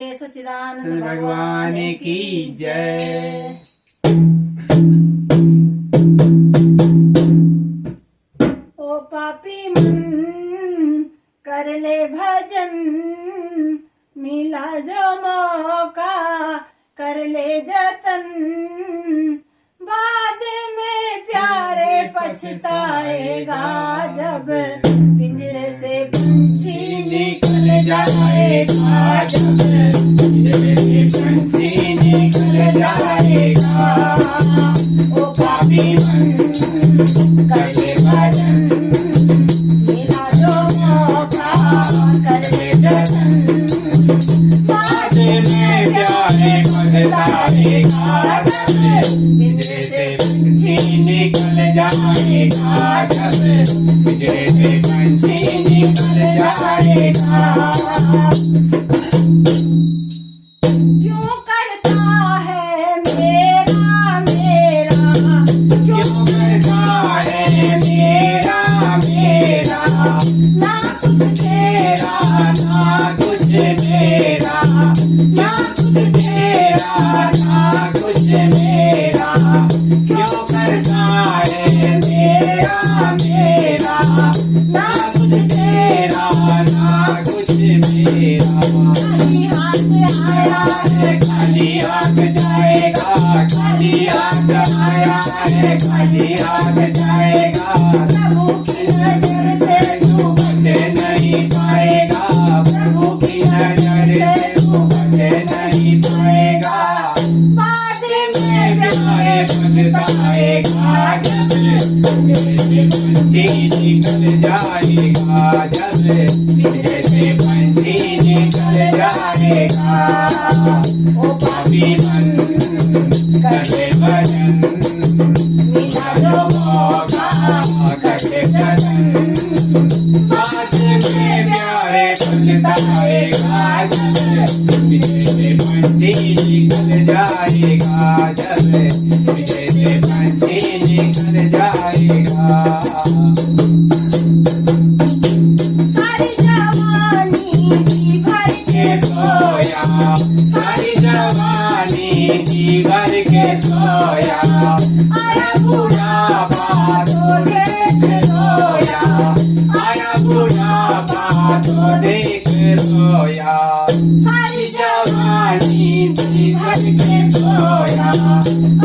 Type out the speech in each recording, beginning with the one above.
सच्चिदानंद भगवान की जय। ओ पापी मन कर ले भजन, मिला जो मौका कर ले जतन, बाद में प्यारे पछताएगा जब पिंजरे से पंछी निकल जाएगा, जब पिंजरे से पंछी निकल जाएगा। ओ पापी मन कर ले भजन, मिला जो मौका कर ले जतन, बाद में प्यारे पछताएगा जब पिंजरे से पंछी निकल जाएगा, जब पिंजरे से पंछी निकल जाएगा। क्यों करता है मेरा मेरा, क्यों करता है मेरा मेरा, ना कुछ तेरा ना कुछ मेरा, ना कुछ तेरा ना कुछ मेरा, क्यों करता है मेरा मेरा, ना कुछ तेरा ना कुछ मेरा। खाली हाथ आया है खाली हाथ जाएगा, खाली हाथ आया है खाली हाथ जाएगा। प्रभु की नजर से तू बचे नहीं पाएगा, प्रभु की नजर से तू बचे नहीं पाएगा। बाद में प्यारे पछताएगा जब पिंजरे से पंछी निकल जाएगा, जब पिंजरे से पंछी निकल जाएगा। ओ पापी मन कर ले भजन, मिला जो मौका कर ले जतन, बाद में प्यारे पछताएगा जब पिंजरे से पंछी निकल जाएगा, जब पिंजरे से पंछी निकल जाएगा। सारी जवानी जी भर के सोया, सारी जवानी जी भर के सोया, आया बुढ़ापा तो देख रोया, आया बुढ़ापा तो देख रोया। सारी जवानी जी भर के सोया,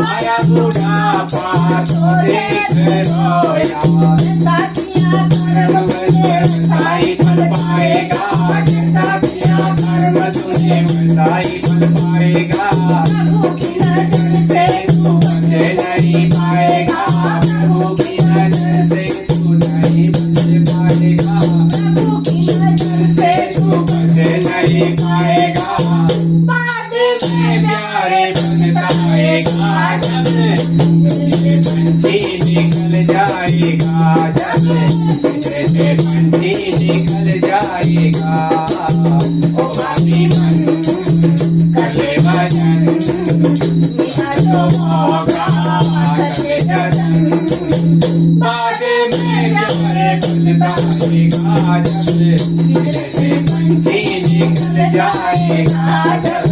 आया बुढ़ापा तो देख रोया। जैसा किया कर्म तुझे वैसा ही फल पाएगा, जैसा किया कर्म तुझे वैसा ही फल पाएगा। प्रभु की नजर से तू बचे नहीं पाएगा, प्रभु की नजर से तू नहीं बच पाएगा, प्रभु की नजर से तू बचे नहीं पाएगा। बाद में प्यारे पछताएगा जब पिंजरे से पंछी निकल जाएगा, जब पिंजरे से पंछी निकल जाएगा। ओ पापी मन कर ले भजन, मिला जो मौका कर ले जतन, बाद में प्यारे पछताएगा जब पिंजरे से पंछी निकल जाएगा, जब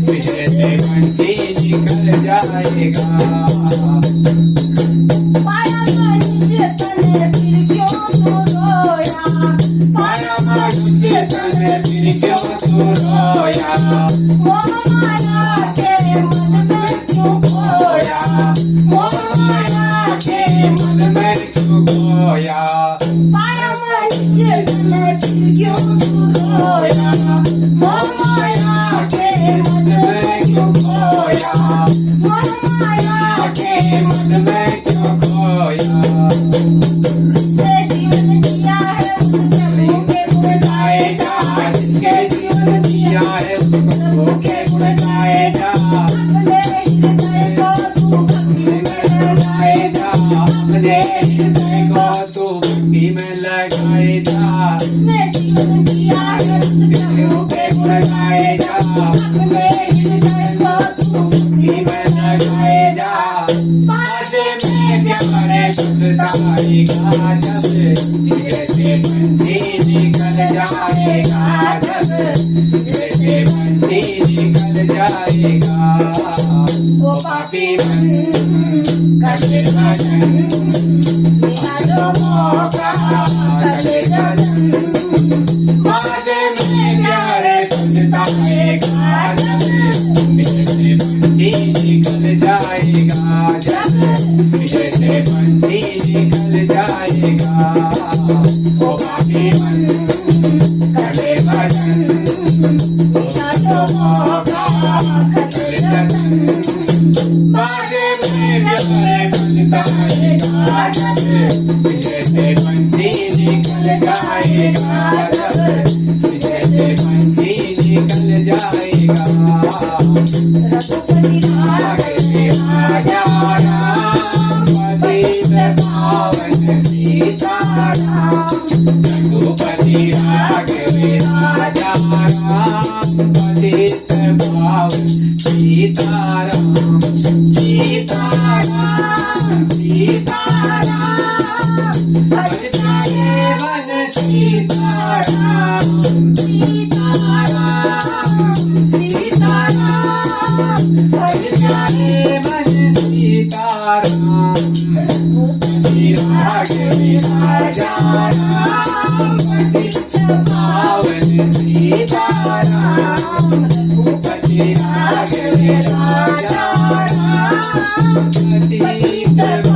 पिंजरे से पंछी निकल जाएगा। पाया मनुष्य तन फिर क्यों तू रोया, पाया मनुष्य तन फिर क्यों तू रोया, मोह माया के मद में क्यों खोया, मोह माया के मद में क्यों खोया। पाया मनुष्य तन फिर क्यों तू रोया, मोह माया के मद में क्यों खोया, मोह माया के मद में क्यों खोया। जिसने जीवन दिया है उस प्रभु के गुण गाए जा, जिसके जीवन दिया है उस प्रभु के गुण गाए जा। अपने हृदय को तू भक्ति में लगाए जा, अपने हृदय को तू भक्ति में लगाए जा। जिसने जीवन दिया है उस प्रभु के गुण गाए जा, अपने हृदय को तू भक्ति में लगाए जा। बाद में प्यारे पछताएगा जब पिंजरे से पंछी निकल जाएगा, जब पिंजरे से पंछी जाएगा वो पापी मन करे भजन बिना जो मौका करे जतन बाद में प्यारे पछताएगा जब फिर से पंछी निकल जाएगा जब फिर से पंछी निकल जाएगा वो पापी मन करे भजन बिना जो मौका करे जतन बाद में प्यारे पछताएगा जब फिर से पंछी निकल जाएगा जब फिर से पंछी निकल जाएगा रघुपति राजा राम पतित पावन सीताराम रघुपति राजा राम पतित पावन सीताराम सीताराम सीताराम भजताये मन सीताराम सीताराम सीताराम भजताये मन सीताराम रघुपति राजा राम पतित पावन सीताराम रघुपति राजा राम पतित